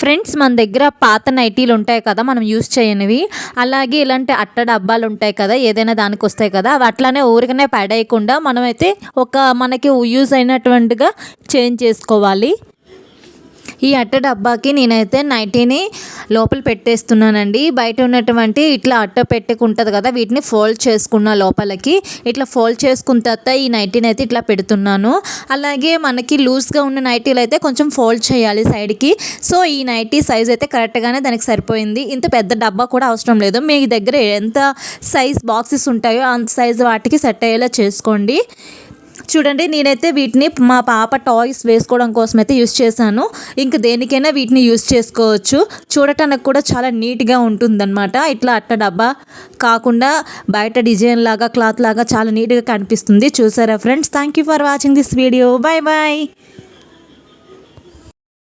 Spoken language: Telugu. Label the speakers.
Speaker 1: ఫ్రెండ్స్ మన దగ్గర పాత నైటీలు ఉంటాయి కదా మనం యూస్ చేయనివి, అలాగే ఇలాంటి అట్ట డబ్బాలు ఉంటాయి కదా ఏదైనా దానికి వస్తాయి కదా, అవి అట్లానే ఊరికనే పడేయకుండా మనమైతే మనకి యూజ్ అయినటువంటిగా చేంజ్ చేసుకోవాలి. ఈ అట్ట డబ్బాకి నేనైతే నైటీని లోపల పెట్టేస్తున్నానండి. బయట ఉన్నటువంటి ఇట్లా అట్ట పెట్టుకుంటుంది కదా, వీటిని ఫోల్డ్ చేసుకున్న లోపలికి ఇట్లా ఫోల్డ్ చేసుకున్న తర్వాత ఈ నైటీని అయితే ఇట్లా పెడుతున్నాను. అలాగే మనకి లూజ్గా ఉన్న నైటీలు అయితే కొంచెం ఫోల్డ్ చేయాలి సైడ్కి. సో ఈ నైటీ సైజ్ అయితే కరెక్ట్గానే దానికి సరిపోయింది. ఇంత పెద్ద డబ్బా కూడా అవసరం లేదు. మీ దగ్గర ఎంత సైజ్ బాక్సెస్ ఉంటాయో అంత సైజ్ వాటికి సెట్ అయ్యేలా చేసుకోండి. చూడండి, నేనైతే వీటిని మా పాప టాయ్స్ వేసుకోవడం కోసం అయితే యూస్ చేశాను. ఇంక దేనికైనా వీటిని యూస్ చేసుకోవచ్చు. చూడటానికి కూడా చాలా నీట్గా ఉంటుందన్నమాట. ఇట్లా అట్ట డబ్బా కాకుండా బయట డిజైన్ లాగా క్లాత్ లాగా చాలా నీట్గా కనిపిస్తుంది. చూసారా friends? Thank you for watching this video. Bye bye.